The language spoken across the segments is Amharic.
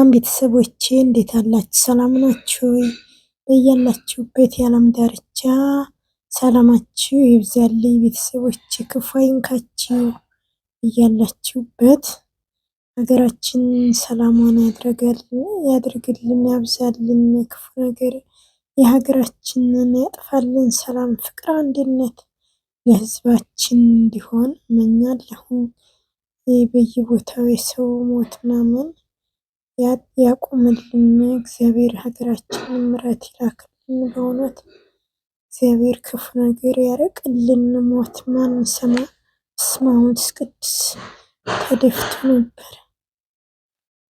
ሰላም ቤተሰቦቼ እንዴት አላችሁ? ሰላም ናችሁ ወይ? በያላችሁበት የዓለም ዳርቻ ሰላማችሁ ይብዛልኝ። ቤተሰቦቼ ክፉ አይንካችሁ። እያላችሁበት ሀገራችን ሰላሟን ያድርግልን፣ ያብዛልን። ክፉ ነገር የሀገራችንን ያጥፋልን። ሰላም፣ ፍቅር፣ አንድነት ለህዝባችን እንዲሆን እመኛለሁ። በየቦታው የሰው ሞት ምናምን ያቁምልን። እግዚአብሔር ሀገራችንን ምሕረት ይላክልን። በእውነት እግዚአብሔር ክፉ ነገር ያርቅልን። ሞት ማንሰማ በስመ አብ ወወልድ ወመንፈስ ቅዱስ ተደፍቶ ነበር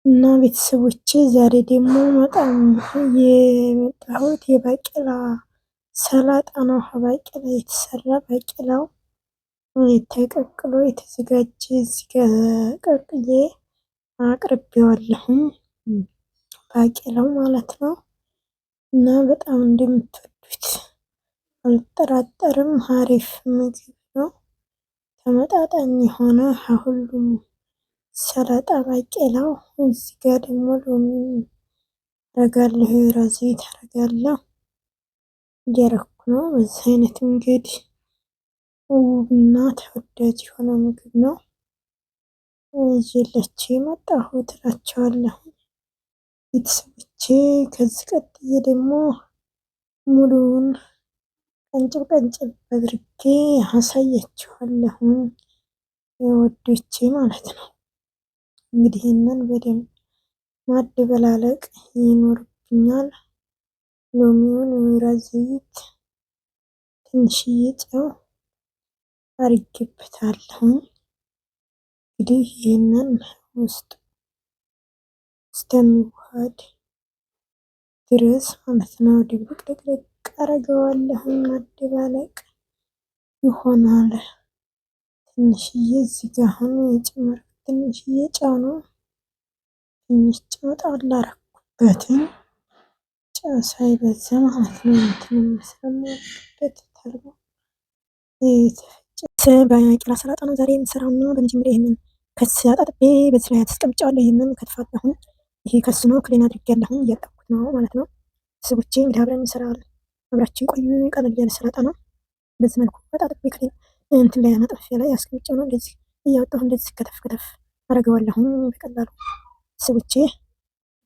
እና ቤተሰቦቼ ዛሬ ደግሞ በጣም የመጣሁት የባቄላ ሰላጣ ነው። ባቄላ የተሰራ ባቄላው ተቀቅሎ የተዘጋጀ እዚህ ጋር ቀቅዬ አቅርቤዋለሁኝ። ባቄላው ማለት ነው እና በጣም እንደምትወዱት አልጠራጠርም። አሪፍ ምግብ ነው። ተመጣጣኝ የሆነ ሁሉም ሰላጣ ባቄላው። እዚህ ጋር ደግሞ ሎሚ አረጋለሁ፣ የወይራ ዘይት አረጋለሁ። እያረኩ ነው። በዚህ አይነት መንገድ ውብና ተወዳጅ የሆነ ምግብ ነው ይዤላችሁ የመጣሁት እላቸዋለሁ ቤተሰቦቼ። ከዚህ ቀጥዬ ደግሞ ሙሉውን ቀንጭብ ቀንጭብ አድርጌ አሳያችኋለሁ ወዶቼ ማለት ነው። እንግዲህ ይህንን በደንብ ማደበላለቅ ይኖርብኛል። ሎሚውን፣ የወይራ ዘይት፣ ትንሽዬ ጨው አርጌበታለሁ። እንግዲህ ይህንን ውስጥ እስከሚዋሃድ ድረስ ማለት ነው ድብልቅልቅልቅ አረገዋለሁ። ማደባለቅ ይሆናል። ትንሽዬ እዚህ ጋር አሁን የጨመርኩት ትንሽዬ ጨው ነው። ትንሽ ጨው ጣል አረኩበትኝ። ጨው ሳይበዛ ማለት ነው። እንትንም ስለማያልቅበት ተርቦ የተፈጨ ባቄላ ሰላጣ ነው ዛሬ የምሰራው እና በመጀመሪያ ይሄንን ከስ አጣጥቤ በዚህ ላይ አስቀምጫለሁ። ይሄንን ከትፋለሁ። ይሄ ከስ ነው። ክሊን አድርጌያለሁ። እያጠብኩት ነው ማለት ነው። ቤተሰቦቼ እንግዲህ አብረን እንሰራለን። አብራችን ቆዩ። ቀለል ያለ ሰላጣ ነው። በዚህ መልኩ አጣጥቤ ክሊን እንትን ላይ መጥበሻ ላይ አስቀምጬው ነው እንደዚህ እያወጣሁ እንደዚህ ከተፍ ከተፍ አደርገዋለሁ በቀላሉ። ቤተሰቦቼ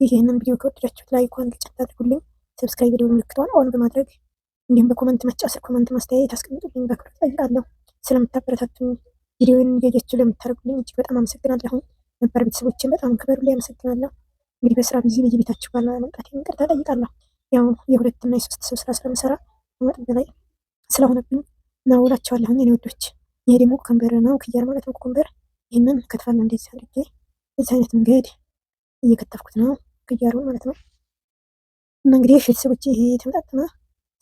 ይሄንን ቪዲዮ ከወደዳችሁት ላይክ አድርጉልኝ። ሰብስክራይብ ቪዲዮ ምልክቷን ኦን በማድረግ እንዲሁም በኮመንት መስጫ ስር ኮመንት ማስተያየት አስቀምጡልኝ። በክብር እጠይቃለሁ። ስለምታበረታቱኝ ቪዲዮውን እያያችሁ ለምታደርጉልኝ እጅግ በጣም አመሰግናለሁ። ነበር ቤተሰቦቼን በጣም ክበሩልኝ። አመሰግናለሁ። እንግዲህ በስራ ጊዜ በየቤታችሁ ባለመምጣት ይቅርታ እጠይቃለሁ። ያው የሁለትና የሶስት ሰው ስራ ስለምሰራ ከመጠን በላይ ስለሆነብኝ ነው እላቸዋለሁ የኔ ወዶች። ይሄ ደግሞ ኩከምበር ነው፣ ክያር ማለት ነው። ኩከምበር ይህንን ከትፋለሁ እንደዚህ አድርጌ በዚህ አይነት መንገድ እየከተፍኩት ነው ክያሩን ማለት ነው። እና እንግዲህ ቤተሰቦቼ ይሄ የተመጣጠነ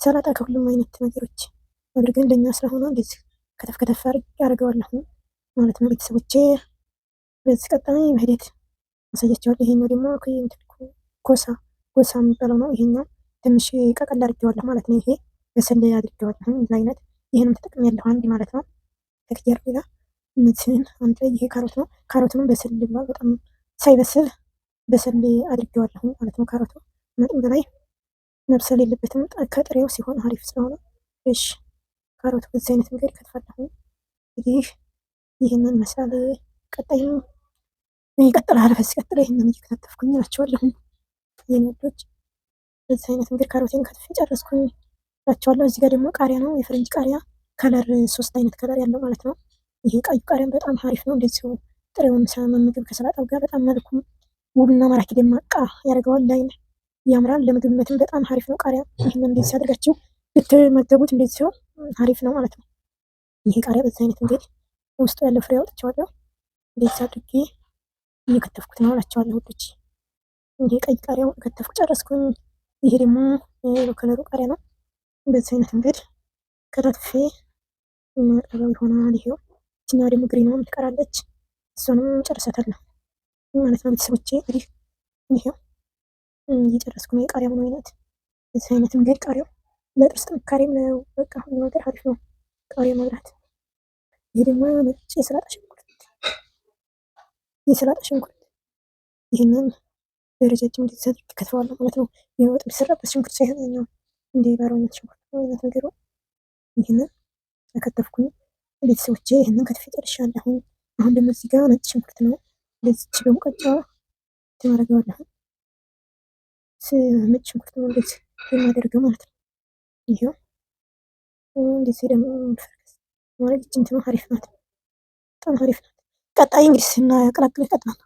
ሰላጣ ከሁሉም አይነት ነገሮች አድርገን ለኛ ስለሆነ እንደዚህ ከተፍ ከተፍ አድርገዋለሁ ማለት ነው ቤተሰቦቼ። በዚህ ቀጣይ በሂደት አሳያቸዋለሁ። ይሄኛው ደግሞ ጎሳ የሚባለው ነው። ይሄኛው ትንሽ ቀቀል አድርጌዋለሁ ማለት ነው። ይሄ በሰል አድርጌዋለሁ አይነት ይሄንም ተጠቅሜያለሁ አንድ ማለት ነው። ከክያር ሌላ እነዚህን አንድ ላይ ይሄ ካሮት ነው። ካሮቱንም በሰል ብሏል። በጣም ሳይበስል በሰል አድርጌዋለሁ ማለት ነው። ካሮቱ መጠን በላይ መብሰል የለበትም። ከጥሬው ሲሆን አሪፍ ስለሆነ እሺ። ካሮቱ በዚህ አይነት መንገድ ከትፋለሁ። እንግዲህ ይህንን መስላል። ቀጣይም ይቀጥላል። በዚህ ቀጥሎ ይህንን እየከታተፍኩኝ እላቸዋለሁ የነዶች በዚህ አይነት መንገድ ካሮቴን ከትፌ ጨረስኩኝ እላቸዋለሁ። እዚህ ጋር ደግሞ ቃሪያ ነው። የፈረንጅ ቃሪያ ከለር 3 አይነት ከለር ያለው ማለት ነው። ይሄ ቀዩ ቃሪያም በጣም አሪፍ ነው። እንደዚህ ጥሬውን መመገብ ከሰላጣው ጋር በጣም መልኩም ውብና ማራኪ ደማቃ ያደርገዋል። ላይን ያምራል። ለምግብነትም በጣም አሪፍ ነው ቃሪያ። ይሄንን እንደዚህ አድርጋችሁ ብትመገቡት እንደዚህ ሲሆን አሪፍ ነው ማለት ነው። ይሄ ቃሪያ በዚህ አይነት መንገድ ውስጡ ያለው ፍሬ አውጥቼዋለሁ። እንደዚህ አድርጌ እየከተፍኩት ነው እላቸዋለሁ ውዶች። ይሄ ቀይ ቃሪያው ከተፍኩ ጨረስኩኝ። ይሄ ደግሞ ከለሩ ቃሪያ ነው። በዚህ አይነት መንገድ ከታትፌ ማቅረብ ይሆናል። ይሄው እችኛ ደግሞ ግሪኗም ትቀራለች። እሷንም ጨርሳታለሁ ማለት ነው ቤተሰቦቼ። እንግዲህ ይሄው እየጨረስኩ ነው። የቃሪያው አይነት በዚህ አይነት መንገድ ቃሪያው ለጥርስ ጥንካሬም ነው። በቃ ሁሉ ነገር አሪፍ ነው ቃሪያ መብላት። ይሄ ደግሞ ነጭ የሰላጣ ሽንኩርት ይህንን በረጃጅም እንደዚህ አድርጌ ከትፈዋለሁ ማለት ነው። የወጥ የሚሰራበት ሽንኩርት ሳይሆን ያኛው እንደ ባሮነት ሽንኩርት ነው አይነት ነገሩ። ይህንን ከከተፍኩኝ ቤተሰቦቼ ይህንን ከትፌ ጨርሻለሁ። አሁን ደግሞ እዚህ ጋር ነጭ ሽንኩርት ነው እንደዚች በሙቀጫ ትማረገዋለሁ። ነጭ ሽንኩርት ነው እንደዚህ የማደርገው ማለት ነው። ይሄው እንደዚህ ደግሞ ማድረግ ይችንት ነው። አሪፍ ናት፣ በጣም አሪፍ ናት። ቀጣይ እንግዲህ ስናቀላቅል ይቀጥላል።